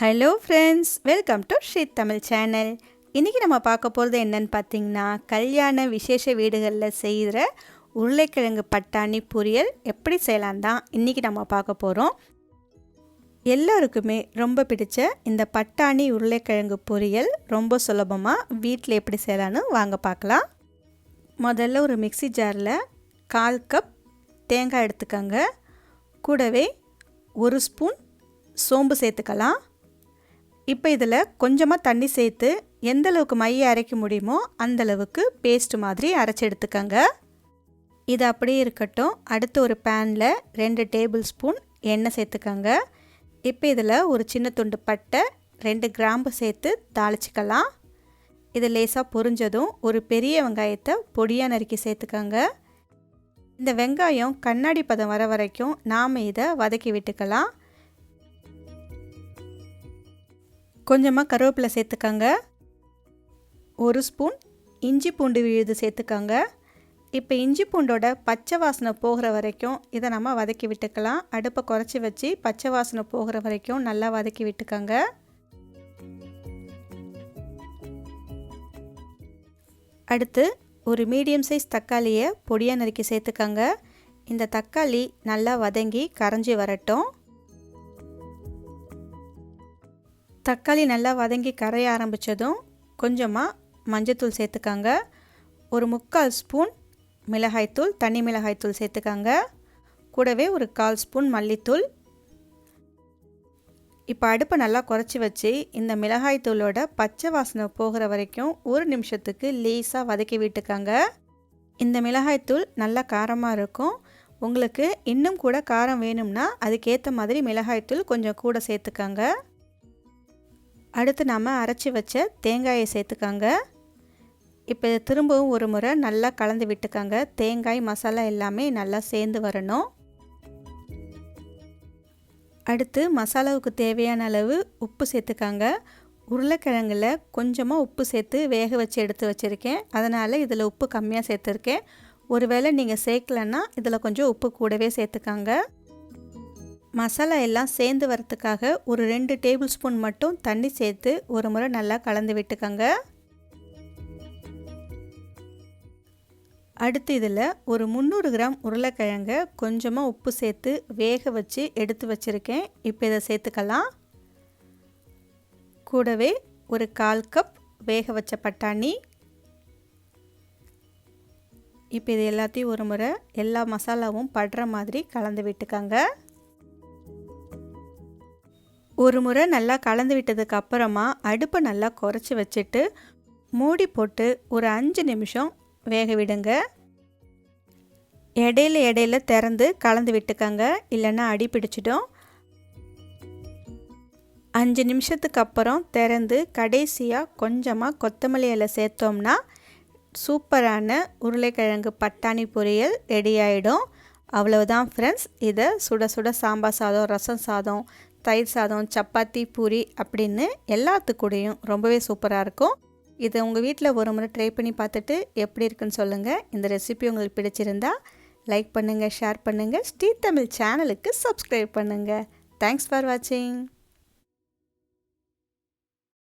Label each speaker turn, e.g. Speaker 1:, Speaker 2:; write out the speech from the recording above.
Speaker 1: Hello friends, welcome to Sri Tamil channel. இன்றைக்கி நம்ம பார்க்க போகிறது என்னன்னு பார்த்தீங்கன்னா, கல்யாண விசேஷ வீடுகளில் செய்கிற உருளைக்கிழங்கு பட்டாணி பொரியல் எப்படி செய்யலாம் தான் இன்றைக்கி நம்ம பார்க்க போகிறோம். எல்லோருக்குமே ரொம்ப பிடிச்ச இந்த பட்டாணி உருளைக்கிழங்கு பொரியல் ரொம்ப சுலபமாக வீட்டில் எப்படி செய்யலான்னு வாங்க பார்க்கலாம். முதல்ல ஒரு மிக்ஸி ஜாரில் 1/4 கப் தேங்காய் எடுத்துக்கோங்க. கூடவே 1 ஸ்பூன் சோம்பு சேர்த்துக்கலாம். இப்போ இதில் கொஞ்சமாக தண்ணி சேர்த்து எந்த அளவுக்கு மைய அரைக்க முடியுமோ அந்தளவுக்கு பேஸ்ட் மாதிரி அரைச்சி எடுத்துக்கோங்க. இது அப்படியே இருக்கட்டும். அடுத்து ஒரு பேனில் 2 டேபிள் ஸ்பூன் எண்ணெய் சேர்த்துக்கோங்க. இப்போ இதில் ஒரு சின்ன துண்டு பட்டை, 2 கிராம்பு சேர்த்து தாளிச்சிக்கலாம். இது லேசாக பொரிஞ்சதும் ஒரு பெரிய வெங்காயத்தை பொடியாக நறுக்கி சேர்த்துக்கோங்க. இந்த வெங்காயம் கண்ணாடி பதம் வர வரைக்கும் நாம் இதை வதக்கி விட்டுக்கலாம். கொஞ்சமாக கருவேப்பிலை சேர்த்துக்கோங்க. 1 ஸ்பூன் இஞ்சி பூண்டு விழுது சேர்த்துக்கோங்க. இப்போ இஞ்சி பூண்டோட பச்சை வாசனை போகிற வரைக்கும் இதை நம்ம வதக்கி விட்டுக்கலாம். அடுப்பை குறைச்சி வச்சு பச்சை வாசனை போகிற வரைக்கும் நல்லா வதக்கி விட்டுக்கோங்க. அடுத்து ஒரு மீடியம் சைஸ் தக்காளியை பொடியாக நறுக்கி சேர்த்துக்கோங்க. இந்த தக்காளி நல்லா வதங்கி கரைஞ்சி வரட்டும். தக்காளி நல்லா வதங்கி கரைய ஆரம்பித்ததும் கொஞ்சமாக மஞ்சத்தூள் சேர்த்துக்கோங்க. ஒரு 3/4 ஸ்பூன் மிளகாய்த்தூள், தனி மிளகாய்த்தூள் சேர்த்துக்கோங்க. கூடவே ஒரு 1/4 ஸ்பூன் மல்லித்தூள். இப்போ அடுப்பை நல்லா குறைச்சி வச்சு இந்த மிளகாய்த்தூளோட பச்சை வாசனை போகிற வரைக்கும் 1 நிமிஷத்துக்கு லேசாக வதக்கி விட்டுக்கோங்க. இந்த மிளகாய்த்தூள் நல்லா காரமாக இருக்கும். உங்களுக்கு இன்னும் கூட காரம் வேணும்னா அதுக்கேற்ற மாதிரி மிளகாய்த்தூள் கொஞ்சம் கூட சேர்த்துக்கோங்க. அடுத்து நாம் அரைச்சி வச்ச தேங்காயை சேர்த்துக்கோங்க. இப்போ திரும்பவும் ஒரு முறை நல்லா கலந்து விட்டுக்கோங்க. தேங்காய் மசாலா எல்லாமே நல்லா சேர்ந்து வரணும். அடுத்து மசாலாவுக்கு தேவையான அளவு உப்பு சேர்த்துக்கோங்க. உருளைக்கிழங்குல கொஞ்சமாக உப்பு சேர்த்து வேக வச்சு எடுத்து வச்சுருக்கேன். அதனால் இதில் உப்பு கம்மியாக சேர்த்துருக்கேன். ஒருவேளை நீங்கள் சேர்க்கலன்னா இதில் கொஞ்சம் உப்பு கூடவே சேர்த்துக்கோங்க. மசாலா எல்லாம் சேர்ந்து வரத்துக்காக ஒரு 2 டேபிள் ஸ்பூன் மட்டும் தண்ணி சேர்த்து ஒரு முறை நல்லா கலந்து விட்டுக்கோங்க. அடுத்து இதில் ஒரு 300 கிராம் உருளைக்கிழங்க கொஞ்சமாக உப்பு சேர்த்து வேக வச்சு எடுத்து வச்சுருக்கேன். இப்போ இதை சேர்த்துக்கலாம். கூடவே ஒரு 1/4 கப் வேக வச்ச பட்டாணி. இப்போ இது எல்லாத்தையும் ஒரு முறை எல்லா மசாலாவும் படுற மாதிரி கலந்து விட்டுக்கோங்க. ஒரு முறை நல்லா கலந்து விட்டதுக்கு அப்புறமா அடுப்பை நல்லா குறைச்சி வச்சுட்டு மூடி போட்டு ஒரு 5 நிமிஷம் வேக விடுங்க. இடையில திறந்து கலந்து விட்டுக்கோங்க, இல்லைன்னா அடி பிடிச்சிடும். 5 நிமிஷத்துக்கு அப்புறம் திறந்து கடைசியாக கொஞ்சமாக கொத்தமல்லி இலை சேர்த்தோம்னா சூப்பரான உருளைக்கிழங்கு பட்டாணி பொரியல் ரெடி ஆகிடும். அவ்வளவுதான் ஃப்ரெண்ட்ஸ். இதை சுட சுட சாம்பார் சாதம், ரசம் சாதம், தயிர் சாதம், சப்பாத்தி, பூரி அப்படின்னு எல்லாத்துக்கூடையும் ரொம்பவே சூப்பராக இருக்கும். இதை உங்கள் வீட்டில் ஒரு முறை ட்ரை பண்ணி பார்த்துட்டு எப்படி இருக்குன்னு சொல்லுங்கள். இந்த ரெசிபி உங்களுக்கு பிடிச்சிருந்தா லைக் பண்ணுங்கள், ஷேர் பண்ணுங்கள், ஸ்ரீ தமிழ் சேனலுக்கு சப்ஸ்கிரைப் பண்ணுங்கள். தேங்க்ஸ் ஃபார் வாட்சிங்.